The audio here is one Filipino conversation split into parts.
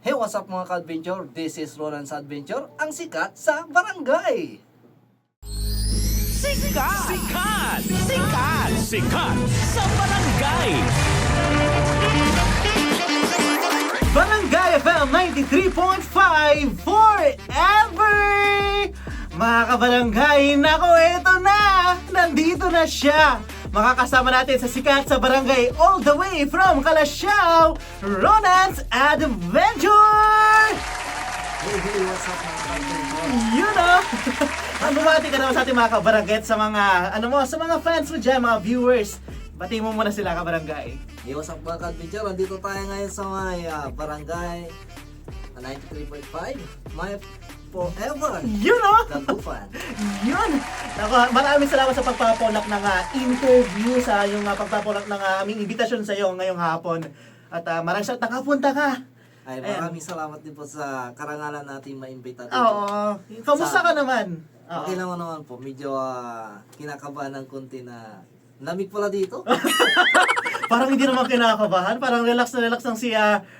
Hey, what's up mga ka-adventure? This is Ronan's Adventure, ang sikat sa barangay. Sikat! Sikat! Sikat! Sikat sa barangay! Barangay FM 93.5 forever! Mga kabarangay, nako eto na! Nandito na siya! Makakasama natin sa sikat sa barangay all the way from Calasiao, Ronan's Adventure! Hey, what's up mga ka-adventure? Yun o! Bumati ka naman sa ating mga kabarangay at sa mga, sa mga fans mo dyan, mga viewers. Bati mo muna sila kabarangay. Hey, what's up mga ka-adventure? Nandito tayo ngayon sa may barangay 93.5, my forever. Yun o! Kagufan. Yun! Ako, maraming salamat sa pagpapaulak ng interview sa yung pagpapaulak ng aming invitasyon sa iyo ngayong hapon. At maraming salamat nakapunta ka. Ay, Ayan. maraming salamat din po sa karangalan natin ma-imbita dito. Oo. Kamusta ka naman? Oo. Okay naman po. Medyo kinakabahan ng konti na lamig pala dito. Parang hindi naman kinakabahan. Parang relax lang si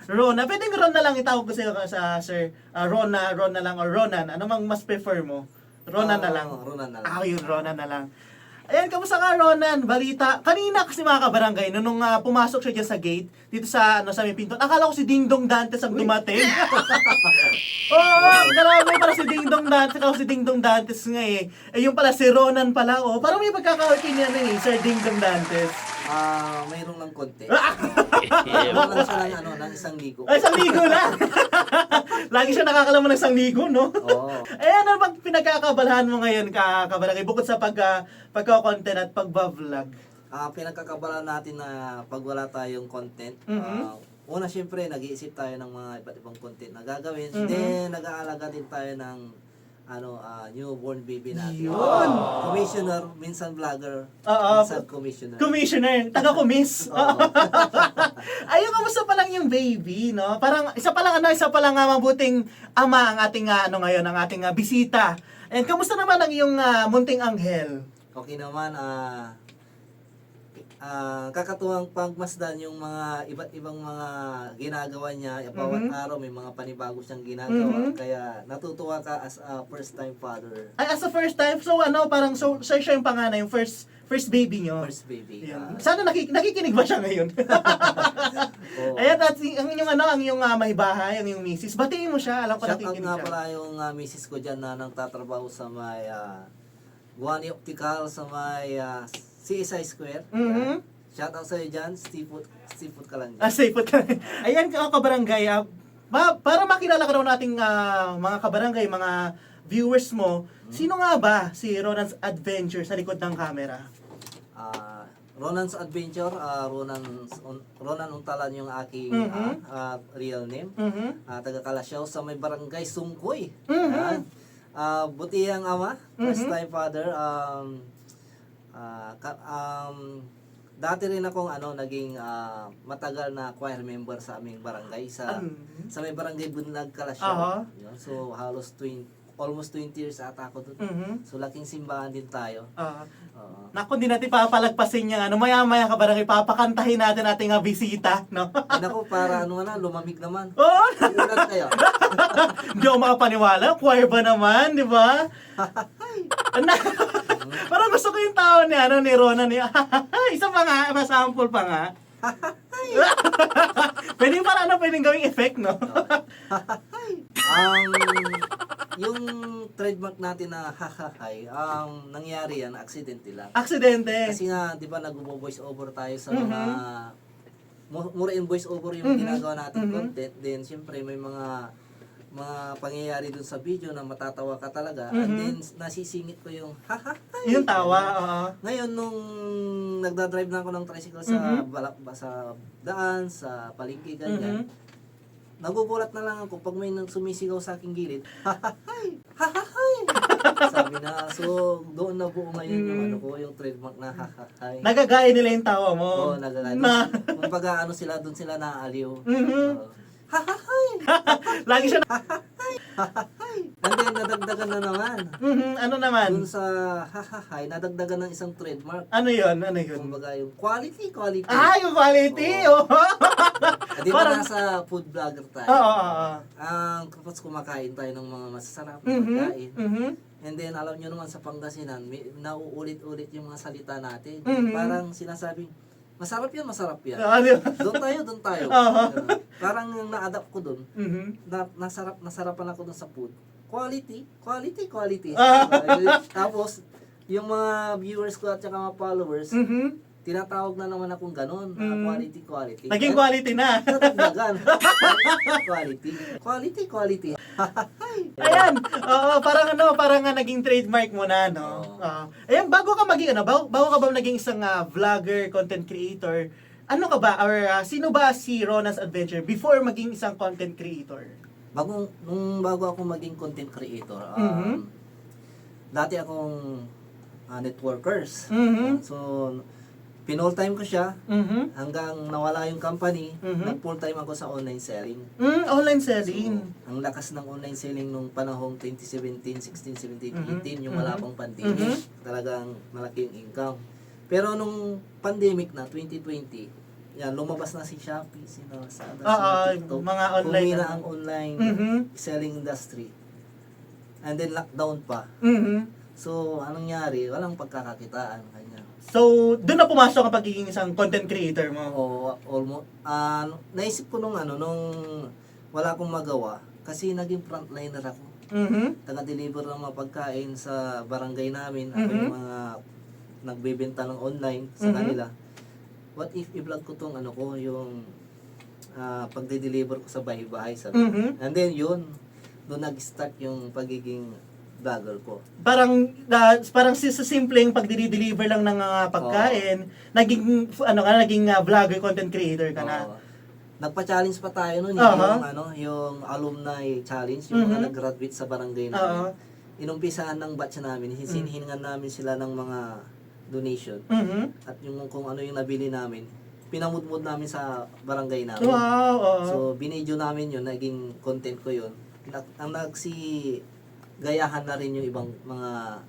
Rona. Pwedeng Ron na lang itawag ko sa iyo sa Sir Ron na lang or Ronan. Ano mang mas prefer mo? Ronan na lang. Ronan na lang. Yun, Ronan na lang. Ayan, kamusta ka, Ronan? Balita. Kanina kasi mga kabarangay, nung pumasok siya dyan sa gate, dito sa may pinto, akala ko si Ding Dong Dantes ang dumating. Oo, grabe pala si Ding Dong Dantes. Ako si Ding Dong Dantes nga eh. Yung pala si Ronan pala. Parang may pagkakawakin niya Sir Ding Dong Dantes. Mayroon lang konti. Mayroon lang siya ng isang ligo. Ay, 1 ligo na! Lagi siya nakakalaman ng 1 ligo, no? Oo. Ano bang pinagkakabalahan mo ngayon, kabarangay? Bukod sa pagka-content at pagba-vlog. Pinagkakabalan natin na pag wala tayong content, una syempre nag-iisip tayo ng mga iba't ibang content na gagawin. Then nag-aalaga din tayo ng newborn baby natin. Yun! Commissioner, minsan vlogger, Oo. minsan commissioner. Commissioner, taga-commiss. Oo. Ayun, kamusta pa lang yung baby, no? Parang, isa pa lang mabuting ama ang ating, ngayon, ang ating bisita. And kamusta naman ang iyong munting anghel? Okay naman, kakatuwang pagmasdan yung mga iba't ibang mga ginagawa niya. Bawat araw may mga panibago siyang ginagawa. Kaya natutuwa ka as a first time father. Ay, as a first time, so parang, siya yung panganay, yung first baby nyo. First baby. Yun. Sana nakikinig ba siya ngayon? Oo. Ayan, at ang iyong may bahay, ang iyong misis. Batiin mo siya, alam ko Shout out nakikinig nga siya. pala yung misis ko dyan na nagtatrabaho sa may Guani Optical sa may CSI Square. Shout out sa iyo dyan, seafood ka lang dyan. Safe ka. Ayan, kabarangay, para makilala ka daw nating mga kabarangay, mga viewers mo, sino nga ba si Ronan's Adventure sa likod ng camera? Ronan's Adventure, Ronan Untalan yung aking real name. Taga Calasiao sa may barangay Sungkoy. Ayan. Butihang ama, first time father. Dati rin akong naging matagal na choir member sa aming barangay sa may barangay Bunlag, Calasiao. Yun. So halos almost 20 years ata ako doon. So laking simbahan din tayo. Naku, hindi natin papalagpasin yung maya-maya kabarangay, papakantahin natin ating bisita, no? Ay naku, para lumamig naman. Oo! Ilan kayo? Hindi ako makapaniwala, choir ba naman, di ba? Parang gusto ko yung tao ni Ronan ni isa pa nga, sample pa nga. Pwedeng gawing effect, no? Yung trademark natin na hahahay, nangyari yan, aksidente lang. Aksidente. Kasi nga, di ba, nag-voice over tayo sa mga more in voice over yung ginagawa natin content. Then, syempre, may mga pangyayari dun sa video na matatawa ka talaga. And then, nasisingit ko yung hahahay. Yung tawa, oo. Ngayon, nung nagdadrive na ako ng tricycle sa daan, sa palengke, ganyan, nagugulat na lang ako pag may sumisigaw sa aking gilid, hahahay, hahahay. Sabi na, so doon na buo ngayon yung yung trademark na hahahay. Nagagaya nila yung tawa mo. Oo, nagagaya. Kumbaga doon sila naaaliw. Hahahay. Lagi siya Hahahay. And then, nadagdagan na naman. Ano naman? Dun sa hahahay, nadagdagan ng isang trademark. Ano yun? Ano yun? Kumbaga yung quality. Ah, yung quality! Oh. Di ba Parang- nasa food vlogger tayo? Oo. Ang kapag kumakain tayo ng mga masasarap na Mhm. pagkain. Mhm. And then, alam nyo naman sa Pangasinan, nauulit-ulit yung mga salita natin. Mhm. Parang sinasabing, masarap yan, masarap yan. Ano yun? Doon tayo. Oo. Ganun. Parang yung na-adapt ko doon, Mhm. nasarapan ako doon sa food. Quality. Ah. Tapos, yung mga viewers ko at saka mga followers, Mhm. tinatawag na naman akong ganun, quality. Naging quality na. Nadagdagan. Quality. Ayan. Oo, parang nga naging trademark mo na, no? Oo. Ayan, bago ka maging bago ka ba naging isang vlogger, content creator, ano ka ba or sino ba si Ronan's Adventure before maging isang content creator? Bago ako maging content creator, Mhm. dati akong networkers. Mhm. So, pinall time ko siya Mhm. hanggang nawala yung company, Mhm. nag-full time ako sa online selling. Online So, selling. ang lakas ng online selling nung panahong 2017, 16, 17, Mhm. 18, yung wala pang pandemic. Mhm. Talagang malaki yung income. Pero nung pandemic na, 2020, yan, lumabas na si Shopee, si Lazada, si TikTok. mga online. Humina ang online Mhm. selling industry. And then lockdown pa. Mhm. So, anong nangyari? Walang pagkakakitaan kanya. So, doon na pumasok ang pagiging isang content creator mo. O, almost, naisip ko nung wala akong magawa kasi naging frontliner ako. Mhm. Taga-deliver ng mga pagkain sa barangay namin. Ako Mhm. yung mga nagbebenta ng online sa Mhm. kanila. What if i-vlog ko tong yung pagde-deliver ko sa bahay-bahay sabi. Mhm. And then yun, doon nag-start yung pagiging vlogger ko. Parang sa simpleng pagdi-deliver lang ng pagkain, naging vlogger, content creator ka na. Oo. Nagpa-challenge pa tayo noon Aha. yung alumni challenge, yung mga Mhm. nag-graduate sa barangay Oo. namin. Inumpisahan ng batch namin, hinihingan namin sila ng mga donation Mhm. at yung kung ano yung nabili namin, pinamudmud namin sa barangay namin. Wow. Oo. So binidyo namin yun, naging content ko yun. Ang gayahan na rin yung ibang mga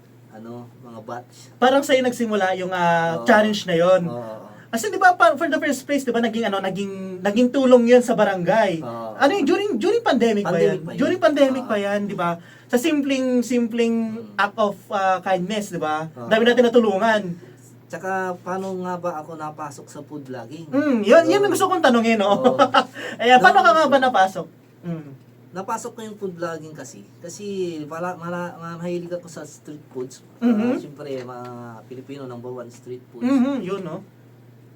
mga batch. Parang sa'yo nagsimula yung Oo. challenge na yon. Oo. Kasi 'di ba for the first place 'di ba naging tulong 'yan sa barangay. Oo. Ano yung during pandemic ba yan? Pandemic pa yun. During pandemic Oo. pa yan, 'di ba? Sa simpleng act of kindness, 'di ba? Oo. Dami natin natulungan. Tsaka paano nga ba ako napasok sa food vlogging? Yun ang gusto kong tanungin, no. Oo. Ayan, paano ka nga ba napasok? Napasok ko yung food vlogging kasi mahilig ako sa street foods. Mhm. Siyempre, mga Pilipino #1 street foods. Yun, no.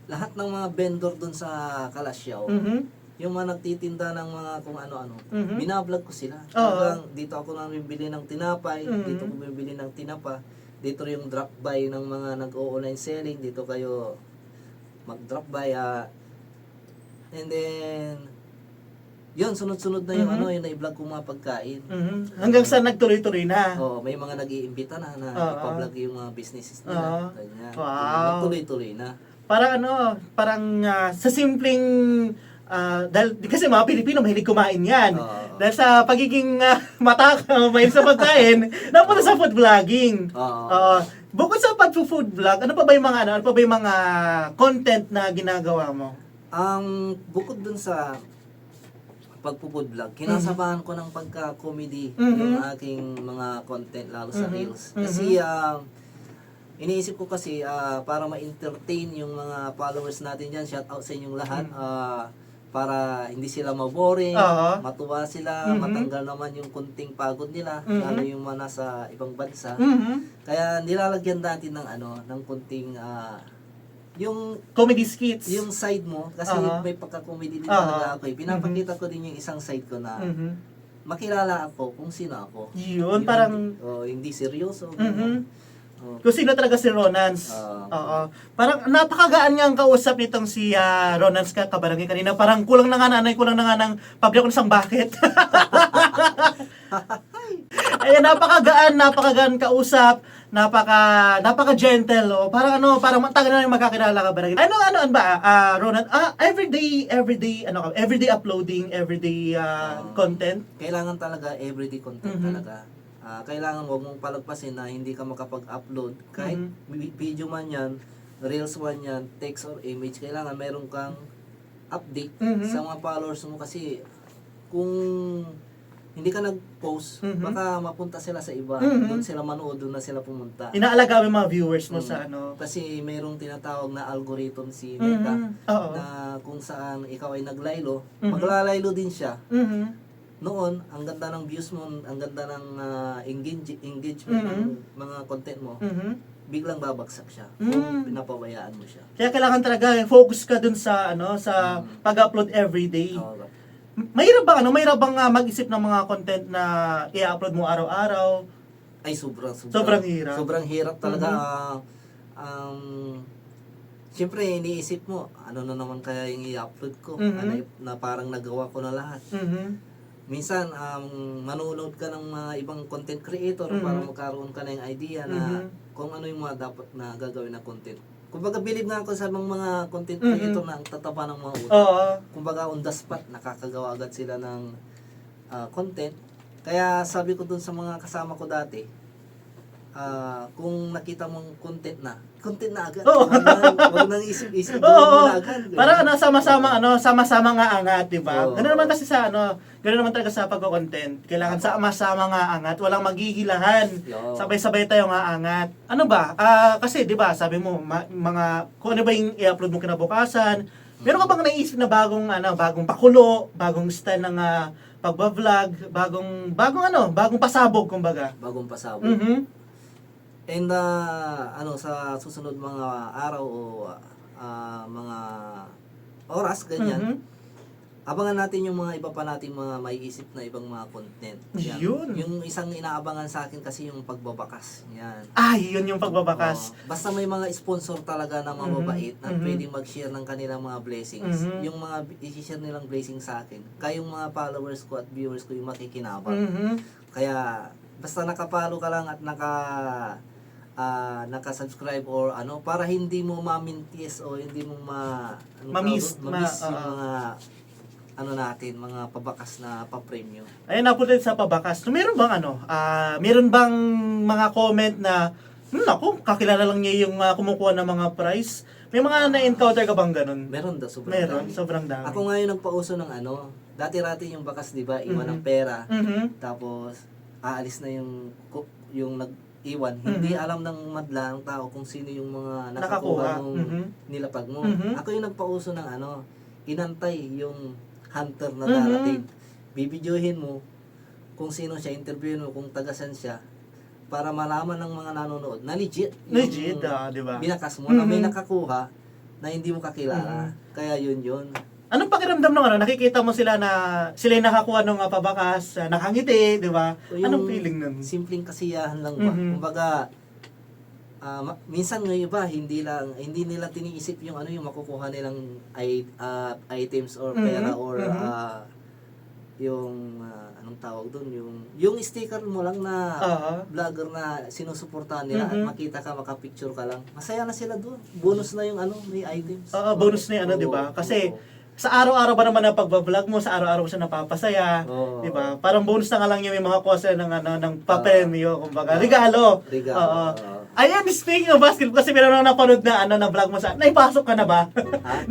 Lahat ng mga vendor doon sa Kalasyaw, Mhm. yung mga nagtitinda ng mga kung ano-ano, Mhm. binablog ko sila. Oo. Hanggang dito ako nang bibili ng tinapay, Mhm. dito ko bibili ng tinapa, dito yung drop by ng mga nag-o-online selling, dito kayo mag-drop by. And then, yun, sunod-sunod na yung Mhm. yung na-vlog kong mga pagkain. Hanggang sa nagtuloy-tuloy na. Oo, may mga nag-iimbita na Oo. ipa-vlog yung mga businesses Oo. nila. Ganyan. Wow. Nagtuloy-tuloy na. Parang sa simpleng dahil kasi mga Pilipino mahilig kumain yan. Oo. Dahil sa pagiging mahilig sa pagkain, napunta sa food vlogging. Oo. Bukod sa pag-food vlog, ano pa ba yung mga content na ginagawa mo? Ang bukod dun sa pagpo-food vlog, kinasamahan ko ng pagka-comedy Mhm. yung aking mga content lalo sa Mhm. Reels. Mhm. Kasi iniisip ko kasi para ma-entertain yung mga followers natin dyan, shout out sa inyong lahat. Para hindi sila maboring, Oo. matuwa sila, Mhm. matanggal naman yung kunting pagod nila, Mhm. lalo yung mga nasa ibang bansa. Mhm. Kaya nilalagyan natin ng kunting yung Comedy skits. side mo kasi Aha. may pagka-comedy din Aha. talaga ako. Pinapakita ko din yung isang side ko na Mhm. makilala ako kung sino ako. Yun, parang hindi seryoso. Mhm. Oh. kung sino talaga si Ronans. Oo. Parang napakagaan nga ang kausap nitong si Ronans kabarangay kanina. Parang kulang na nga ng pabili ako ng isang bucket. Ayan, napakagaan kausap. napaka gentle, oh. Parang parang tagal na yung magkakilala ka ba? Ano ba, Ronan? Everyday uploading, everyday content. Kailangan talaga everyday content Mhm. talaga. Kailangan huwag mong palagpasin na hindi ka makapag-upload. Kahit video man yan, reels man yan, text or image, kailangan meron kang update Mhm. sa mga followers mo kasi kung hindi ka nag-post, Mhm. baka mapunta sila sa iba. Mhm. Doon sila manood, doon na sila pumunta. Inaalaga mo yung mga viewers mo sa Kasi mayroong tinatawag na algorithm si Meta Oo. na kung saan ikaw ay naglaylo, Mhm. maglalaylo din siya. Mhm. Noon, ang ganda ng views mo, ang ganda ng engagement ng mga content mo, Mhm. biglang babagsak siya Mm. kung pinapabayaan mo siya. Kaya kailangan talaga focus ka dun sa sa pag-upload everyday. Oo. Mahirap bang mag-isip ng mga content na i-upload mo araw-araw? Ay, sobrang Sobrang hirap. Sobrang hirap talaga. Siyempre, iniisip mo, ano na naman kaya yung i-upload ko? Mhm. Na parang nagawa ko na lahat. Mhm. Minsan, manonood ka ng mga ibang content creator para magkaroon ka na yung idea na kung ano yung mga dapat na gagawin na content. Kumbaga, believe nga ako sa mga content creator na ang tataba ng mga utak. Oo. Kumbaga, on the spot, nakakagawa agad sila ng content. Kaya sabi ko dun sa mga kasama ko dati, kung nakita mong content na agad. Oo. Huwag nang isip-isip. Oo. Gawin mo na agad. Para sama-sama nga angat, 'di ba? Oo. Ganun naman kasi ganun naman talaga sa pagko-content. Kailangan sama-sama nga angat, walang maghihilahan. Oo. Sabay-sabay tayo nga angat. Ano ba? Kasi 'di ba, sabi mo mga kung ano ba yung i-upload mo kinabukasan. Meron ka bang naisip na bagong pakulo, bagong style ng pagba-vlog, bagong pasabog kumbaga? Bagong pasabog. Mhm. And sa susunod mga araw o mga oras, ganyan, Mhm. abangan natin yung mga iba pa nating mga maiisip na ibang mga content. Yan. Yun. Yung isang inaabangan sa akin kasi yung pagbabakas. Yan. Yun yung pagbabakas. Basta may mga sponsor talaga na mababait na Mhm. pwedeng mag-share ng kanilang mga blessings. Mhm. Yung mga i-share nilang blessings sa akin. Kayong mga followers ko at viewers ko yung makikinabang. Mhm. Kaya basta nakapalo ka lang at naka-subscribe or para hindi mo ma-mintis o hindi mo ma-miss yung mga mga pabakas na pa-premium. Ayun, napunta sa pabakas. So, meron bang mga comment na, naku, kakilala lang niya yung kumukuha ng mga prize? May mga na-encounter ka bang ganun? Meron sobrang Meron, dami. sobrang dami. Ako ngayon nagpauso ng dati-rati yung bakas, di ba, iwan ng pera, Mhm. tapos aalis na yung nag-iwan. Hindi alam ng madla ng tao kung sino yung mga nakakuha ng nilapag mo. Mhm. Ako yung nagpauso ng inantay yung hunter na darating. Bibidyohin mo kung sino siya, interviewin mo kung tagasan siya para malaman ng mga nanonood na legit yung Legit, di ba? binakas mo na may nakakuha na hindi mo kakilala. Kaya yun. Anong pakiramdam ng nakikita mo sila yung nakakuha ng pabakas, nakangiti, di ba? Anong feeling nun? Simpleng kasiyahan lang ba? Mhm. Kumbaga, minsan ng iba hindi nila tiniisip yung yung makukuha nilang items or pera or yung anong tawag doon, yung sticker mo lang na vlogger na sinusuportahan nila at makita ka, makapicture ka lang. Masaya na sila doon. Bonus na yung may items. Bonus na di ba? Kasi sa araw-araw ba naman na pagbablog mo, sa araw-araw siya napapasaya, Oo. di ba? Parang bonus na nga lang yung may mga kosa ng papremyo, kumbaga, regalo. Oo. Ayan, speaking of basketball, kasi meron ako napanood na vlog mo naipasok ka na ba?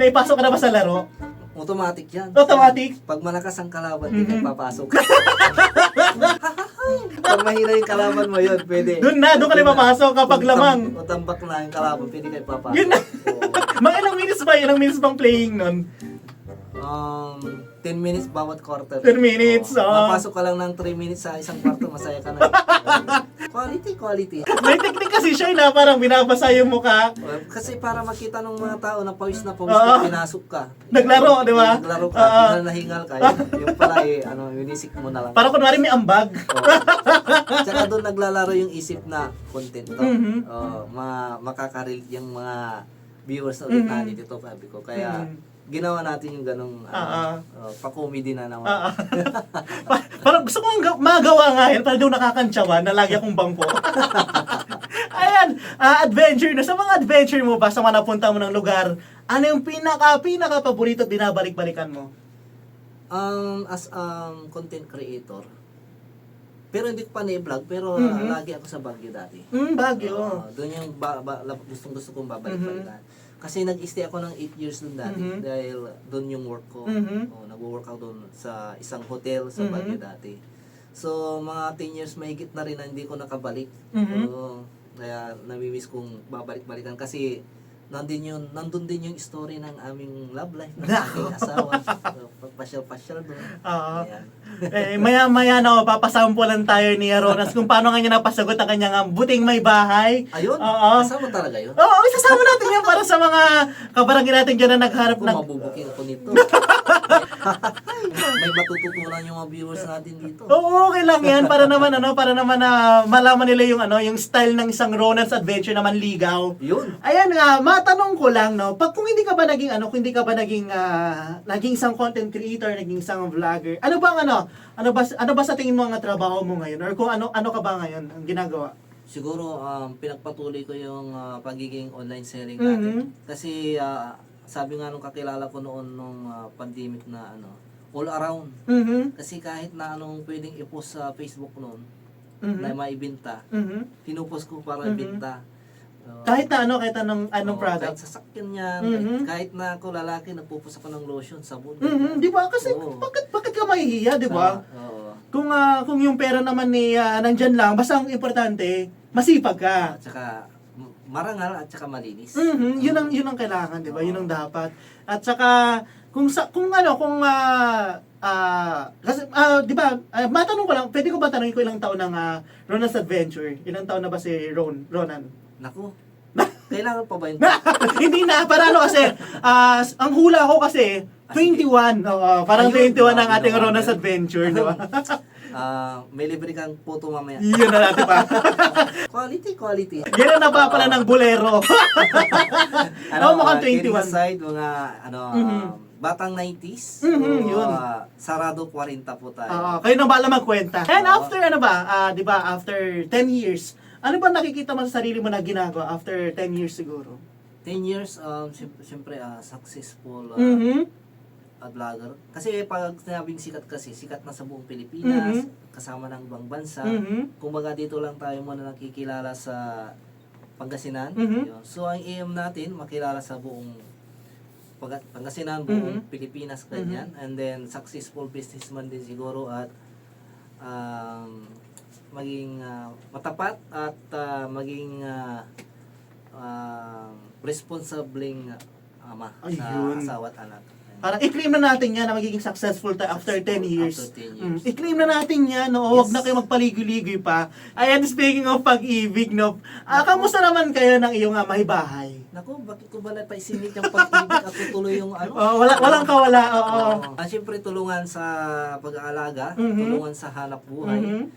Naipasok ka na ba sa laro? Automatic yan. Automatic? Pag malakas ang kalaban, di ka papasok. Pag mahina yung kalaban mo yun, pwede. Doon ka na papasok kapag lamang. O tambak na yung kalaban, pwede kayo papasok. Yun na. Oo. Mga ilang minutes bang playing nun? 10 minutes bawat quarter. 10 minutes, Oo. Napasok ka lang ng 3 minutes sa isang kwarto, masaya ka na. Quality. May technique kasi siya na parang binabasa yung mukha. Kasi para makita ng mga tao na pawis na pinasok ka. Naglaro, di ba? Naglaro ka, hingal na hingal ka. Yung pala minisik mo na lang. Parang kunwari may ambag. Tsaka doon naglalaro yung isip na content to. Mhm. Makakarelate yung mga viewers na ulit natin dito, sabi ko. Kaya ginawa natin yung ganong pa-comedy na naman. Parang gusto kong magawa nga yan, parang doon nakakantsawan na lagi akong bangko. Ayan, adventure na. Sa mga adventure mo ba, sa mga napunta mo ng lugar, ano yung pinaka paborito at binabalik-balikan mo? As content creator, pero hindi ko pa na-vlog, pero lagi ako sa Baguio dati. Baguio. Doon yung gusto kong babalik-balikan. Kasi nag-stay ako ng 8 years doon dati dahil doon yung work ko. Nag-work ako doon sa isang hotel sa Baguio dati. So, mga 10 years mahigit na rin na hindi ko nakabalik. Kaya namimiss kong babalik-balikan kasi nandun din yung story ng aming love life ng aking asawa. So, pasyal-pasyal doon. Oo. Ayan. Maya-maya na papasampulan tayo ni Ronas kung paano nga niya napasagot ang kanyang buting may bahay. Ayun, Oo. kasama talaga yun. Oo, isasama natin yan para sa mga kabarangay natin dyan na nagharap Ako, ng... mabubuking ako nito. May matututunan yung mga viewers natin dito. Oo, okay lang yan para naman malaman nila yung yung style ng isang Ronan's Adventure na manligaw. Yun. Ayan nga, matanong ko lang kung hindi ka ba naging naging isang content creator, naging isang vlogger. Ano ba sa tingin mo ang trabaho mo ngayon or kung ano ka ba ngayon ang ginagawa? Siguro pinagpatuloy ko yung pagiging online selling natin. Kasi sabi nga nung kakilala ko noon nung pandemic na all around. Kasi kahit na anong pwedeng i-post sa Facebook noon na maibenta, pinupost ko para ibenta. Kahit na kahit anong product. Kahit sasakyan yan, kahit na ako lalaki, nagpupos ako ng lotion, sabon. Di ba? Kasi bakit ka mahihiya, di ba? Oo. Kung yung pera naman nandyan lang, basta ang importante, masipag ka. At saka marangal at saka malinis. Yun ang kailangan, di ba? Yun ang dapat. At saka kasi di ba, matanong ko lang, pwede ko ba tanongin ko ilang taon ng Ronan's Adventure? Ilang taon na ba si Ronan? Naku, kailangan pa ba yun? Hindi na, para kasi, ang hula ko kasi, 21. Parang Ayun, 21 ang grabe ating naman Ronan's yan. Adventure, di ba? May libre kang photo mamaya. Yun na natin pa. Quality. Yan ang napapala ng bolero. Mukhang 21. Side, mga batang 90s. Yun. Sarado 40 po tayo. Kayo na bala magkwenta. And Oo. after di ba, after 10 years, ano ba nakikita mo sa sarili mo na ginagawa after 10 years siguro? 10 years, siyempre, successful vlogger. Kasi pag sinabing sikat kasi, sikat na sa buong Pilipinas, kasama ng ibang bansa. Kumbaga dito lang tayo muna nakikilala sa Pangasinan. Yun. So ang aim natin, makilala sa buong Pangasinan, buong Pilipinas, ganyan. And then successful businessman din siguro at maging matapat at maging responsibleng ama sa Ayun. asawa at anak. Parang i-claim na natin yan na magiging successful tayo after 10 years. After 10 years. I-claim na natin yan, no? Huwag na kayo magpaligoy-ligoy pa. Ayan, speaking of pag-ibig, no? Kamusta naman kayo ng iyong may bahay? Naku, bakit ko ba napaisingit yung pag-ibig at tutuloy yung Walang kawala, oo. Siyempre tulungan sa pag-aalaga, tulungan sa hanap buhay,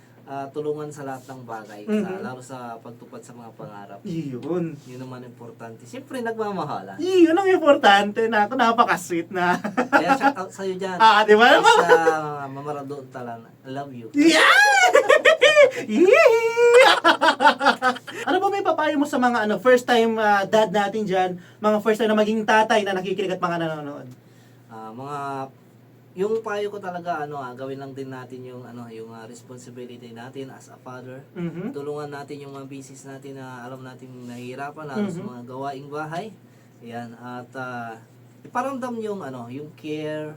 tulungan sa lahat ng bagay, lalo sa pagtupad sa mga pangarap. Yun. Yun naman importante. Siyempre nagmamahalan. Yun ang importante na ako. Napaka-sweet na. Kaya shout out sa'yo dyan. Di ba? Sa Mamaradon Talan, I love you. Yeah! Ano ba may papayo mo sa mga first time dad natin dyan, mga first time na maging tatay na nakikinig at mga nanonood? Yung payo ko talaga gawin lang din natin yung responsibility natin as a father. Tulungan natin yung mga business natin na alam natin nahihirapan lalo sa mga gawaing bahay. Yan at iparamdam yung yung care.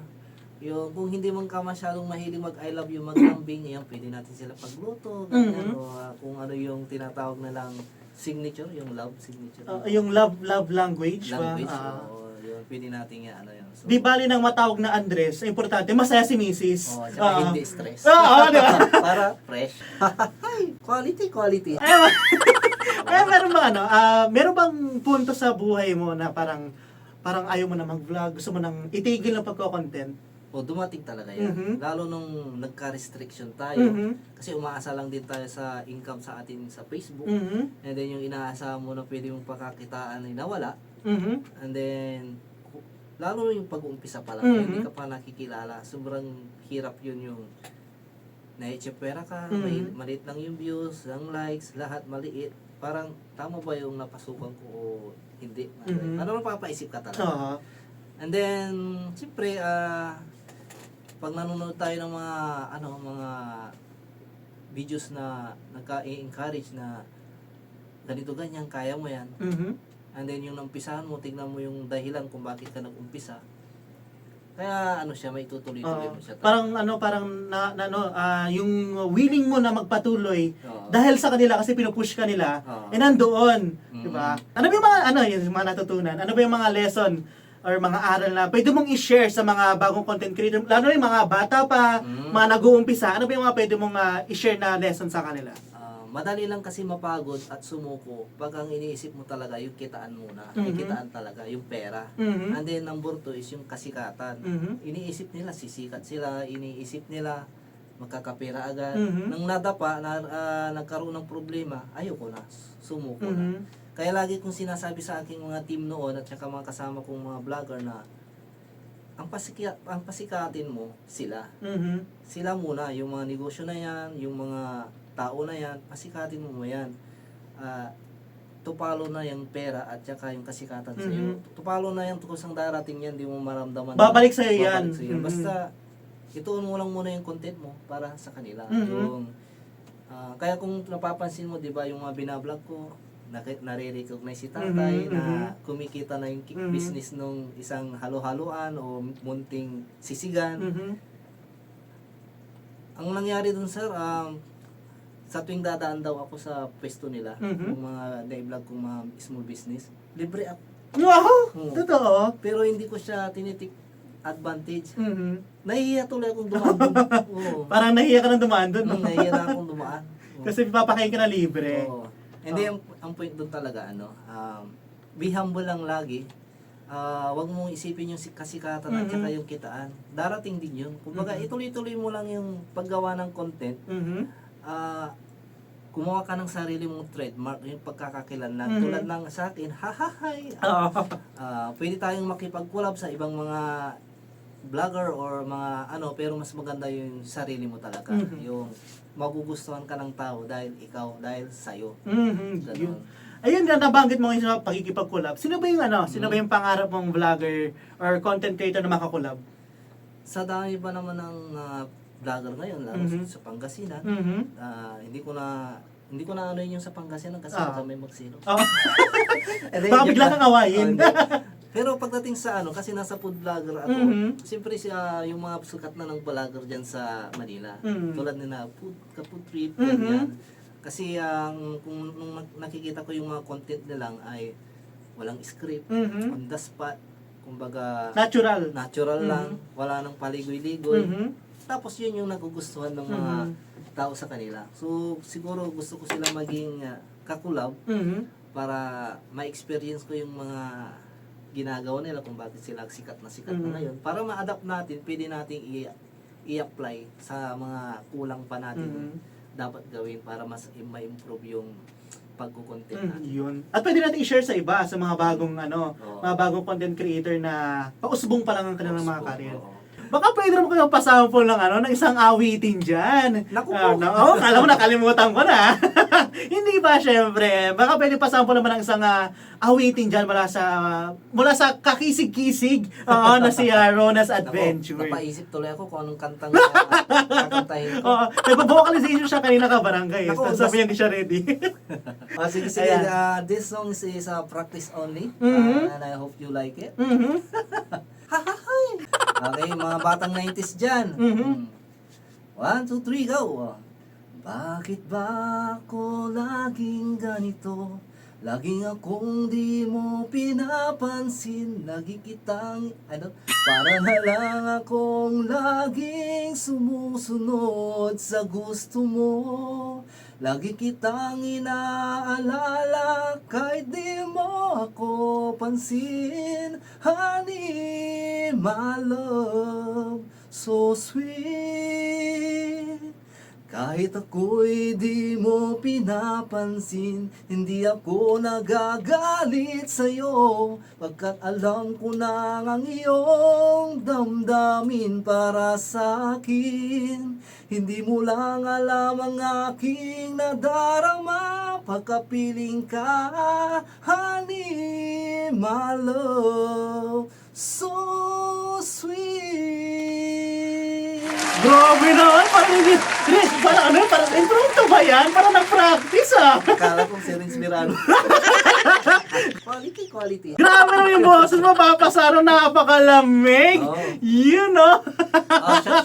Yung kung hindi man ka masyadong mahilig mag I love you, maglambing, yan pwede natin sila pagluto, ganyan, o kung ano yung tinatawag na lang signature, yung love signature. Yung love language. Language, yun, pwede natin yan, yun. So, Di bali nang matawag na Andres, importante, masaya si Mrs. Tsaka hindi stress. Di ba? Para fresh. Quality. Meron bang meron bang punto sa buhay mo na parang ayaw mo na mag-vlog, gusto mo nang itigil ng pagko-content? Dumating talaga yan. Lalo nung nagka-restriction tayo, kasi umaasa lang din tayo sa income sa atin sa Facebook. And then yung inaasa mo na pwede mong pakakitaan ay nawala. And then, lalo yung pag-uumpisa pa lang, hindi ka pa nakikilala. Sobrang hirap yun yung naitsipera ka, maliit lang yung views, ang likes, lahat maliit. parang tama ba yung napasukan ko o hindi? Mhm. Ano mapapaisip ka talaga. Oo. And then, siyempre, pag nanonood tayo ng mga videos na nagka-encourage na ganito ganyan, kaya mo yan. Mhm. And then yung umpisahan mo, tignan mo yung dahilan kung bakit ka nag-umpisa. Kaya siya, may tutuloy-tuloy Oo. mo siya. Parang yung willing mo na magpatuloy Oo. dahil sa kanila kasi pinupush ka nila, Oo. nandoon, Mm. 'di ba? Ano ba yung mga natutunan? Ano ba yung mga lesson or mga aral na pwede mong i-share sa mga bagong content creator, lalo na yung mga bata pa, mga nag-uumpisa, ano ba yung mga pwede mong i-share na lesson sa kanila? Madali lang kasi mapagod at sumuko pag ang iniisip mo talaga yung kitaan muna. Yung Mhm. kitaan talaga, yung pera. Mhm. And then number 2 is yung kasikatan. Mhm. Iniisip nila sisikat sila, iniisip nila magkakapera agad. Mhm. Nang nadapa, nagkaroon ng problema, ayoko na, sumuko na. Mhm. Kaya lagi kong sinasabi sa aking mga team noon at saka mga kasama kong mga vlogger na ang pasikatin mo sila. Mhm. Sila muna, yung mga negosyo na yan, yung mga tao na yan, pasikatin mo yan. Tupalo na yung pera at saka yung kasikatan sa iyo. Tupalo na yung kusang darating yan, di mo maramdaman. Babalik sa'yo yan. Babalik sa'yo. Mhm. Basta, ituon mo lang muna yung content mo para sa kanila. Mhm. Yung, kaya kung napapansin mo, di ba, yung mga binablog ko, nare-recognize si tatay Mhm, na kumikita na yung Mhm. business nung isang halo-haloan o munting sisigan. Mhm. Ang nangyari dun, sir, sa tuwing dadaan daw ako sa pwesto nila, Mhm. yung mga na-vlog kong mga small business, libre ako. Wow! Oo. Totoo? Pero hindi ko siya tinitik advantage. Mhm. Nahihiya tuloy akong dumaan dun. Oo. Parang nahiya ka nang dumaan doon, no? Nahihiya na akong dumaan. Oo. Kasi papakain ka na libre. Oo. Hindi, ang point doon talaga, be humble lang lagi. Wag mong isipin yung kasikatan at saka yung kitaan. Darating din yun. Kumbaga, ituloy-tuloy mo lang yung paggawa ng content. Mhm. Gumawa ka ng sarili mong trademark, yung pagkakakilanlan. Mhm. Tulad ng sa akin, hahahay. Oo. Pwede tayong makipag-collab sa ibang mga vlogger or mga pero mas maganda yung sarili mo talaga. Mhm. Yung magugustuhan ka ng tao dahil ikaw, dahil sa'yo. Mhm. Ganon. Yun. Ayun nga, nabanggit mo ngayon sa pagkikipag-collab. Sino ba yung sino ba yung pangarap mong vlogger or content creator na makakollab? Sa dami pa naman ng vlogger ngayon, lalo Mhm. sa Pangasinan, Mhm. hindi ko na ano yun yung sa Pangasinan kasi Ah. kami magsino. Oh. And then, Baka bigla kang awayin. hindi. Pero pagdating sa kasi nasa food vlogger ako, Mhm. siyempre yung mga sukat na ng vlogger dyan sa Manila, Mhm. tulad nila, food trip, Mhm. ganyan. Kasi kung nung nakikita ko yung mga content nilang ay walang script, Mhm. on the spot, kumbaga Natural. natural Mhm. lang, wala nang paligoy-ligoy. Mhm. Tapos yun yung nagugustuhan ng mga Mhm. tao sa kanila. So siguro gusto ko sila maging kakulab Mhm. para ma-experience ko yung mga ginagawa nila kung bakit sila sikat na Mhm. ngayon. Para ma-adapt natin, pwede nating i-apply sa mga kulang pa natin Mhm. dapat gawin para mas ma-improve yung pagkukontent Mhm. natin. Yun. At pwede natin i-share sa iba, sa mga bagong Oo. mga bagong content creator na pausbong pa lang ang kanilang mga Oo. career. Baka pwede naman kayo pasample ng isang awitin dyan. Naku po. Kala mo nakalimutan ko na. Hindi ba, syempre. Baka pwede pasample naman ng isang awitin dyan mula sa kakisig-kisig na si Ronas Adventure. Napaisip tuloy ako kung anong kantang kakantahin ko. Oo, nag-vocalization siya kanina ka barangay. Naku, Sabi niya hindi siya ready. Sige. Ayan. This song is practice only. Mhm. And I hope you like it. Mhm. Okay, mga batang 90s dyan. Mhm. 1, 2, 3, go! Bakit ba ako laging ganito? Laging akong di mo pinapansin. Lagi kitang, para na lang akong laging sumusunod sa gusto mo. Lagi kitang inaalala kahit di mo ako pansin. Honey, my love, so sweet. Kahit ako'y di mo pinapansin, hindi ako nagagalit sa'yo, pagkat alam ko na ang iyong damdamin para sa akin. Hindi mo lang alam ang aking nadarama, pagkapiling ka, honey, my love, so sweet. Grabe naman, parang hindi, Chris, parang ano, parang impromptu ba yan? Parang nag-practice ah. Akala kong si Renz Mirano. Quality. Grabe naman yung boses mo, papasaro, napakalamig. Oo. Yun no.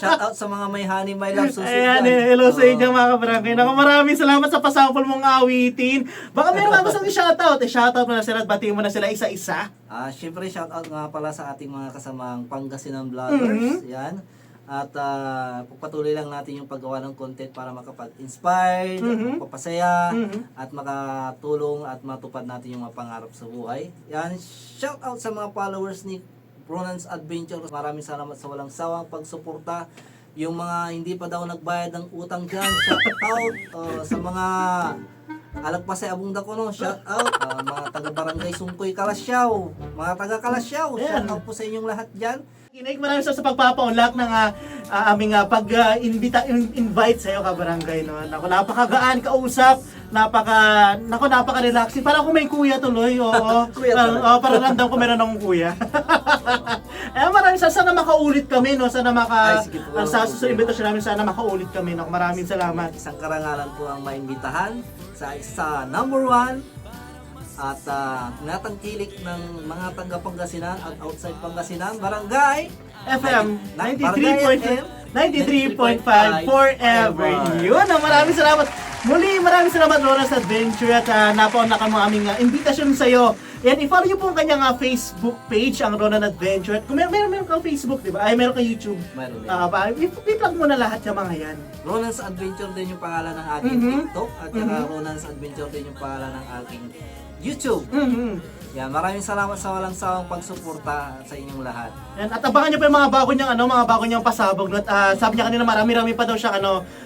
Shout out sa mga may honey, my love, susunod. Ayan, hello sa inyo mga kabarangay. Naku, maraming salamat sa pasample mong awitin. Baka meron ka bastang i-shoutout. Shoutout mo na sila at batiin mo na sila isa-isa. Syempre, shout out nga pala sa ating mga kasamang Pangasinan vloggers. Yan. At pagpatuloy lang natin yung paggawa ng content para makapag-inspire, magpapasaya, at makatulong at matupad natin yung mga pangarap sa buhay. Yan, shout out sa mga followers ni Ronan's Adventure. Maraming salamat sa walang sawang pagsuporta. Yung mga hindi pa daw nagbayad ng utang dyan, shout out sa mga Alagpasay Abong Dako, no? Shout out mga taga-barangay Sungkoy Kalasyaw, mga taga-Kalasyaw, shout out po sa inyong lahat dyan. Kinig, maraming sa pagpapaunlak ng aming pag-invite sa iyo kabarangay. No? Naku, napakagaan kausap, napaka-relaxing. Parang kung may kuya tuloy, oo. Kuya tuloy. Parang ramdam ko meron akong kuya. Maraming sana makaulit kami, no? Sana Ay, sige po. sa invitation namin, sana makaulit kami, no? Maraming salamat. Isang karangalan po ang maimbitahan sa number 1 at natangkilik ng mga taga Pangasinan at outside Pangasinan, Barangay FM Barangay 93.5 forever. Yun, maraming salamat. Muli, maraming salamat Ronan's Adventure at napaunlakan mo aming invitation sa iyo. Yan, i-follow niyo po ang kanyang Facebook page, ang Ronan Adventure. At kung meron kang Facebook, di ba? Ay, meron kang YouTube. Meron din. I-plug mo na lahat yung mga yan. Ronan's Adventure din yung pangalan ng aking TikTok at saka Ronan's Adventure din yung pangalan ng aking YouTube. Yan, maraming salamat sa walang sawang pagsuporta sa inyong lahat. Yan, at abangan niyo pa yung mga bago niyang pasabog. At sabi niya kanina marami-rami pa daw siya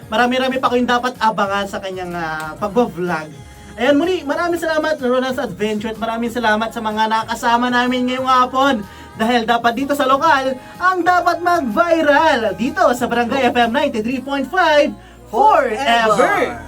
marami-rami pa kayong dapat abangan sa kanyang pagbo-vlog. Ayan, muli, maraming salamat Ronan's Adventure at maraming salamat sa mga nakasama namin ngayong hapon. Dahil dapat dito sa lokal, ang dapat mag-viral dito sa Barangay FM 93.5 forever.